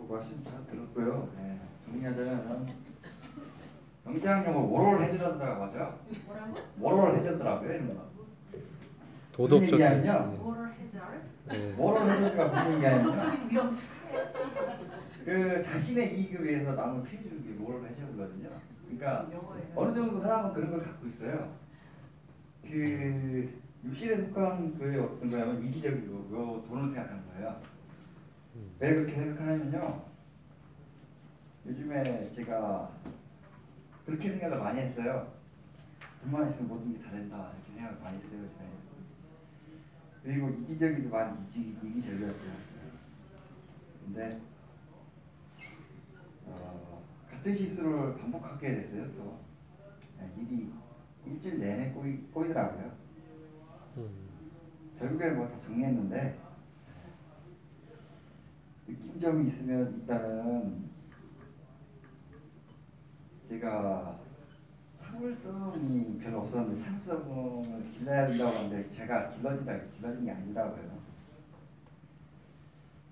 말씀 잘 들었고요. 정리하자면 경제학용어 모럴 해저드라고 하죠. 뭐라고? 모럴 해저드라고요. 이런 거. 도덕적인 얘기하면요. 모럴 해절? 모럴 해저드가 무슨 얘기하냐면요. 도덕적인 위험성. 그 자신의 이익을 위해서 남을 피해 주는 게 모럴 해저드거든요. 그러니까 영어예요. 어느 정도 사람은 그런 걸 갖고 있어요. 그 육신에 속한 그 어떤 거냐면 이기적이고 돈을 생각하는 거예요. 왜 그렇게 생각하냐면요. 요즘에 제가 그렇게 생각을 많이 했어요. 돈만 있으면 모든 게 다 된다 이렇게 생각을 많이 했어요. 요즘에. 그리고 이기적이도 많이 이기적이었죠. 근데 같은 실수를 반복하게 됐어요. 또 일이 일주일 내내 꼬이더라고요. 결국에 뭐 다 정리했는데 느낀 점이 있으면 일단은 제가 참을성이 별로 없었는데 참을성을 길러야 된다고 하는데 제가 길러진 게 아니라고요.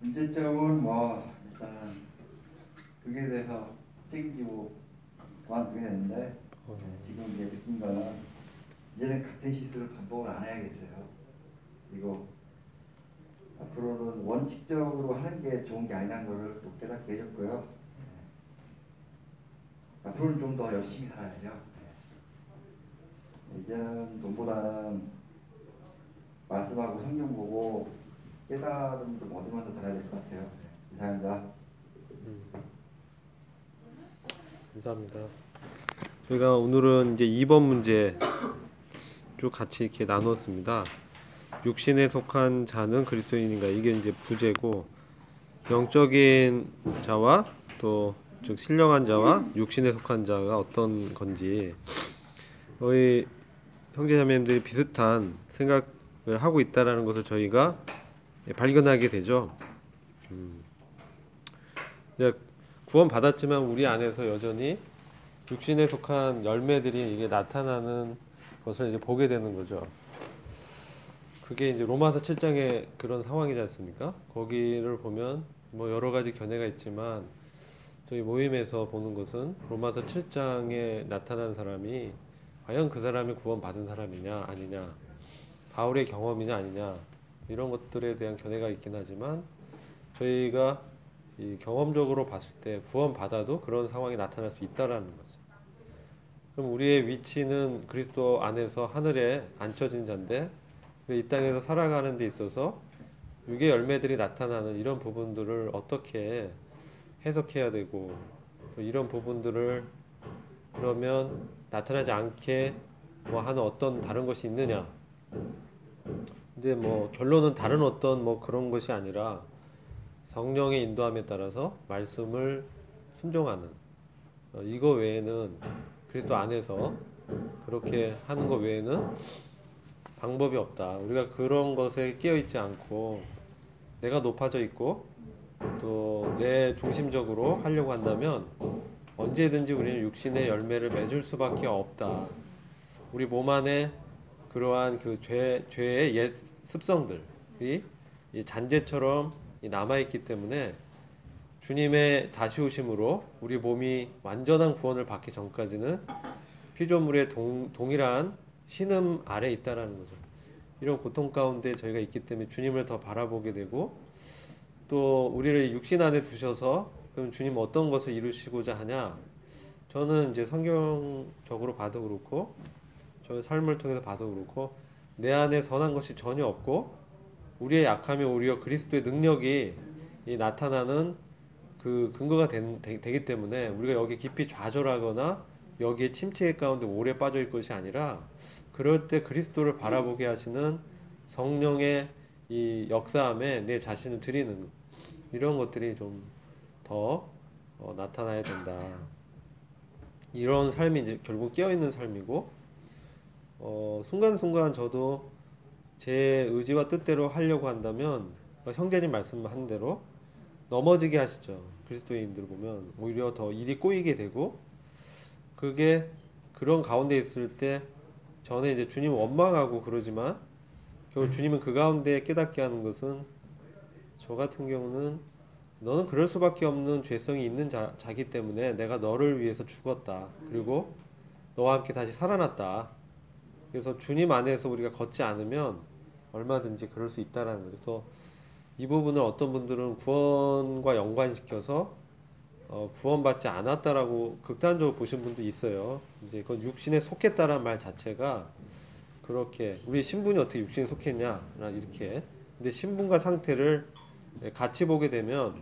문제점은 뭐 일단 그게 대해서 책임지고 그만두게 됐는데 지금 이제 느낀 거는 이제는 같은 실수를 반복을 안 해야겠어요. 그리고 앞으로는 원칙적으로 하는 게 좋은 게 아니라는 걸 또 깨닫게 해줬고요. 앞으로는 좀 더 열심히 살아야죠. 이제는 돈보다는 말씀하고 성경 보고 깨달음 좀 얻으면서 살아야 될 것 같아요. 이상입니다. 감사합니다. 저희가 오늘은 이제 2번 문제 쭉 같이 이렇게 나눴습니다. 육신에 속한 자는 그리스도인인가, 이게 이제 부제고, 영적인 자와 또 즉 신령한 자와 육신에 속한 자가 어떤 건지 거의 형제자매님들이 비슷한 생각을 하고 있다라는 것을 저희가 발견하게 되죠. 구원 받았지만 우리 안에서 여전히 육신에 속한 열매들이 이게 나타나는 것을 이제 보게 되는 거죠. 그게 이제 로마서 7장의 그런 상황이지 않습니까? 거기를 보면 뭐 여러 가지 견해가 있지만 저희 모임에서 보는 것은 로마서 7장에 나타난 사람이 과연 그 사람이 구원 받은 사람이냐 아니냐, 바울의 경험이냐 아니냐, 이런 것들에 대한 견해가 있긴 하지만 저희가 이 경험적으로 봤을 때 구원 받아도 그런 상황이 나타날 수 있다라는 거죠. 그럼 우리의 위치는 그리스도 안에서 하늘에 앉혀진 자인데 이 땅에서 살아가는 데 있어서 육의 열매들이 나타나는 이런 부분들을 어떻게 해석해야 되고, 또 이런 부분들을 그러면 나타나지 않게 뭐 하는 어떤 다른 것이 있느냐. 근데 뭐 결론은 다른 어떤 뭐 그런 것이 아니라 성령의 인도함에 따라서 말씀을 순종하는, 이거 외에는 그리스도 안에서 그렇게 하는 것 외에는 방법이 없다. 우리가 그런 것에 끼어 있지 않고 내가 높아져 있고 또 내 중심적으로 하려고 한다면 언제든지 우리는 육신의 열매를 맺을 수밖에 없다. 우리 몸 안에 그러한 그 죄의 옛 습성들이 이 잔재처럼 남아있기 때문에 주님의 다시 오심으로 우리 몸이 완전한 구원을 받기 전까지는 피조물의 동일한 신음 아래 있다라는 거죠. 이런 고통 가운데 저희가 있기 때문에 주님을 더 바라보게 되고, 또 우리를 육신 안에 두셔서 그럼 주님 어떤 것을 이루시고자 하냐. 저는 이제 성경적으로 봐도 그렇고 저의 삶을 통해서 봐도 그렇고 내 안에 선한 것이 전혀 없고 우리의 약함이 오히려 그리스도의 능력이 나타나는 그 근거가 되기 때문에 우리가 여기 깊이 좌절하거나 여기에 침체 가운데 오래 빠져 있을 것이 아니라 그럴 때 그리스도를 바라보게 하시는 성령의 이 역사함에 내 자신을 드리는 이런 것들이 좀 더 나타나야 된다. 이런 삶이 이제 결국 깨어있는 삶이고, 순간순간 저도 제 의지와 뜻대로 하려고 한다면 형제님 말씀한 대로 넘어지게 하시죠. 그리스도인들 보면 오히려 더 일이 꼬이게 되고, 그게 그런 가운데 있을 때 전에 이제 주님을 원망하고 그러지만 결국 주님은 그 가운데 깨닫게 하는 것은, 저 같은 경우는 너는 그럴 수밖에 없는 죄성이 있는 자기 때문에 내가 너를 위해서 죽었다. 그리고 너와 함께 다시 살아났다. 그래서 주님 안에서 우리가 걷지 않으면 얼마든지 그럴 수 있다라는 거죠. 그래서 이 부분을 어떤 분들은 구원과 연관시켜서 구원받지 않았다라고 극단적으로 보신 분도 있어요. 이제 그건 육신에 속했다라는 말 자체가 그렇게, 우리 신분이 어떻게 육신에 속했냐 이렇게. 근데 신분과 상태를 같이 보게 되면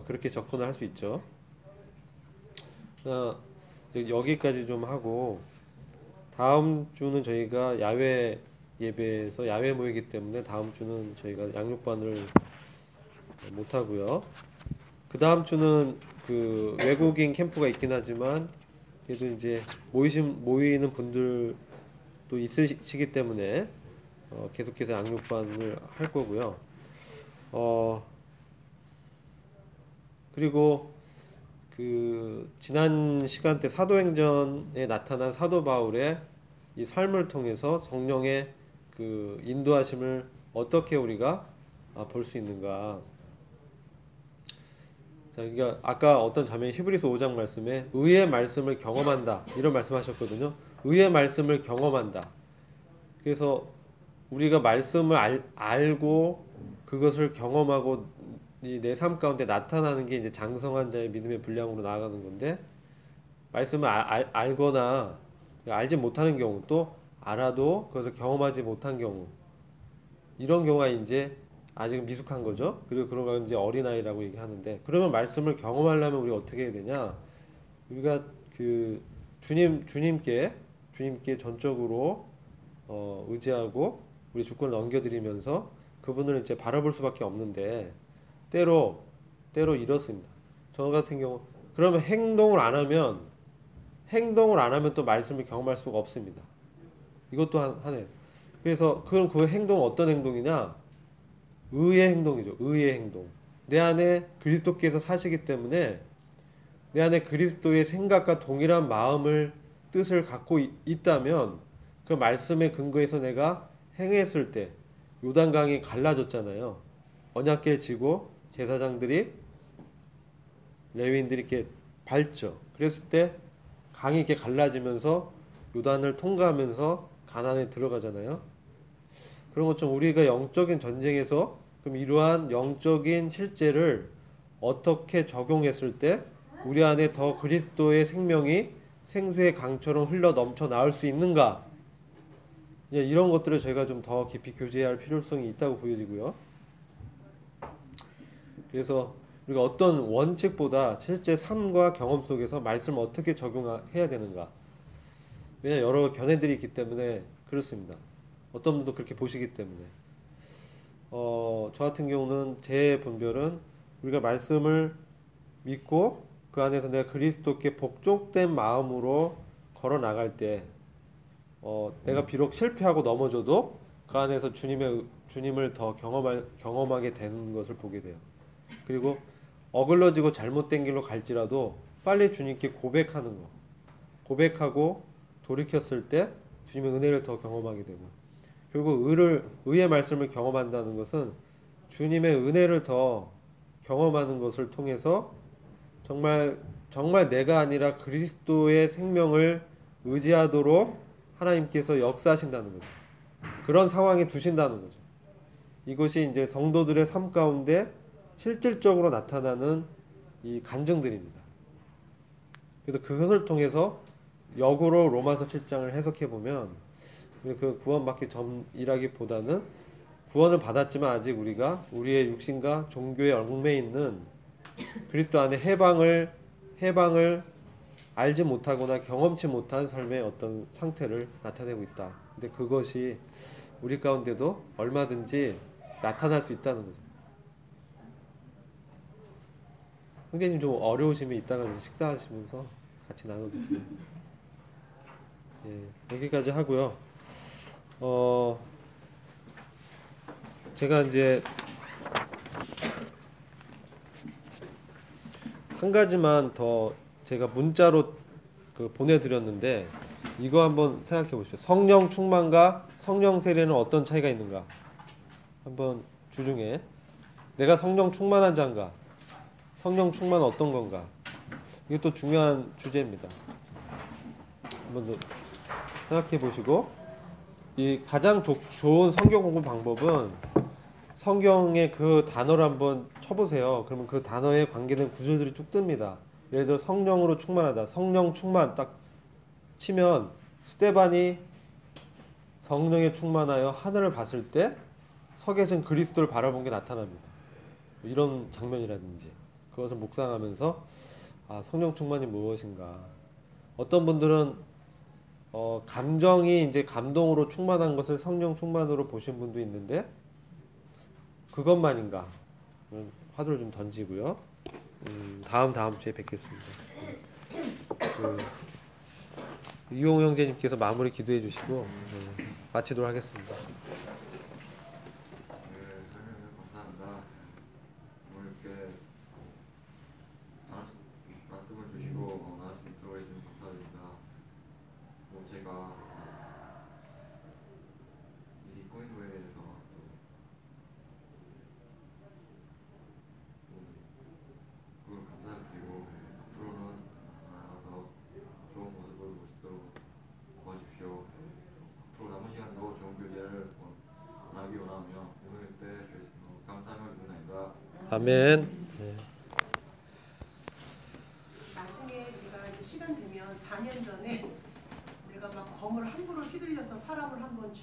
그렇게 접근을 할 수 있죠. 여기까지 좀 하고 다음 주는 저희가 야외 예배에서 야외 모이기 때문에 다음 주는 저희가 양육반을 못 하고요. 그 다음 주는 그 외국인 캠프가 있긴 하지만 그래도 이제 모이는 분들도 있으시기 때문에 계속해서 양육반을 할 거고요. 그리고 그 지난 시간 때 사도행전에 나타난 사도 바울의 이 삶을 통해서 성령의 그 인도하심을 어떻게 우리가 볼 수 있는가. 자, 그러니까 아까 어떤 자매이 히브리서 5장 말씀에 의의 말씀을 경험한다 이런 말씀하셨거든요. 의의 말씀을 경험한다. 그래서 우리가 말씀을 알고 그것을 경험하고 이 내 삶 가운데 나타나는 게 이제 장성한 자의 믿음의 분량으로 나아가는 건데, 말씀을 알거나 알지 못하는 경우, 또 알아도 그것을 경험하지 못한 경우, 이런 경우가 이제 아직 미숙한 거죠. 그리고 그런 건 이제 어린아이라고 얘기하는데, 그러면 말씀을 경험하려면 우리가 어떻게 해야 되냐? 우리가 그 주님께 전적으로 의지하고 우리 주권을 넘겨드리면서 그분을 이제 바라볼 수밖에 없는데, 때로 이렇습니다. 저 같은 경우 그러면 행동을 안 하면 또 말씀을 경험할 수가 없습니다. 이것도 하네요. 그래서 그럼 그 행동은 어떤 행동이냐? 의의 행동이죠. 의의 행동. 내 안에 그리스도께서 사시기 때문에 내 안에 그리스도의 생각과 동일한 마음을, 뜻을 갖고 있다면 그 말씀의 근거에서 내가 행했을 때, 요단강이 갈라졌잖아요. 언약궤 지고 제사장들이, 레위인들이 이렇게 밟죠. 그랬을 때 강이 이렇게 갈라지면서 요단을 통과하면서 가나안에 들어가잖아요. 그런 것처럼 우리가 영적인 전쟁에서 그럼 이러한 영적인 실제를 어떻게 적용했을 때 우리 안에 더 그리스도의 생명이 생수의 강처럼 흘러 넘쳐 나올 수 있는가? 이런 것들을 저희가 좀 더 깊이 교제해야 할 필요성이 있다고 보여지고요. 그래서 우리가 어떤 원칙보다 실제 삶과 경험 속에서 말씀을 어떻게 적용해야 되는가. 왜냐하면 여러 견해들이 있기 때문에 그렇습니다. 어떤 분도 그렇게 보시기 때문에. 저 같은 경우는 제 분별은 우리가 말씀을 믿고 그 안에서 내가 그리스도께 복종된 마음으로 걸어 나갈 때, 내가 비록 실패하고 넘어져도 그 안에서 주님을 더 경험하게 되는 것을 보게 돼요. 그리고 어글러지고 잘못된 길로 갈지라도 빨리 주님께 고백하는 거, 고백하고 돌이켰을 때 주님의 은혜를 더 경험하게 되고, 결국 의의 말씀을 경험한다는 것은 주님의 은혜를 더 경험하는 것을 통해서 정말 내가 아니라 그리스도의 생명을 의지하도록 하나님께서 역사하신다는 거죠. 그런 상황에 두신다는 거죠. 이것이 이제 성도들의 삶 가운데 실질적으로 나타나는 이 간증들입니다. 그래서 그것을 통해서 역으로 로마서 7장을 해석해 보면, 그 구원받기 전이라기보다는 구원을 받았지만 아직 우리가 우리의 육신과 종교에 얽매여 있는 그리스도 안에 해방을 알지 못하거나 경험치 못한 삶의 어떤 상태를 나타내고 있다. 근데 그것이 우리 가운데도 얼마든지 나타날 수 있다는 거죠. 형제님 좀 어려우시면 이따가 식사하시면서 같이 나눠도 돼요. 여기까지 하고요. 제가 이제 한 가지만 더 제가 문자로 보내드렸는데, 이거 한번 생각해 보십시오. 성령 충만과 성령 세례는 어떤 차이가 있는가? 한번 주중에 내가 성령 충만한 자인가? 성령 충만은 어떤 건가? 이것도 중요한 주제입니다. 한번 더 생각해 보시고, 이 가장 좋은 성경 공부 방법은 성경의 그 단어를 한번 쳐보세요. 그러면 그 단어에 관계된 구절들이 쭉 뜹니다. 예를 들어 성령으로 충만하다, 성령 충만 딱 치면 스데반이 성령에 충만하여 하늘을 봤을 때 서 계신 그리스도를 바라본 게 나타납니다. 이런 장면이라든지 그것을 묵상하면서 성령 충만이 무엇인가. 어떤 분들은 감정이 이제 감동으로 충만한 것을 성령 충만으로 보신 분도 있는데 그것만인가? 화두를 좀 던지고요. 다음 주에 뵙겠습니다. 이용 형제님께서 마무리 기도해 주시고 마치도록 하겠습니다. 네, 설명을 감사합니다. 오늘 이렇게 말씀을 주시고 나눌 수 있도록 해주셔서 감사드립니다. 제가 이 코인도에 대해서 그걸 감사를 드리고 앞으로는 나아가서 좋은 모습을 볼 수 있도록 도와주십시오. 앞으로 남은 시간도 좋은 교제를 나누기 원하며 오늘 때 주였으므로 감사함을 드립니다. 아멘. 나중에 제가 이제 시간 되면 4년 전에 내가 막 검을 함부로 휘둘려서 사람을 한번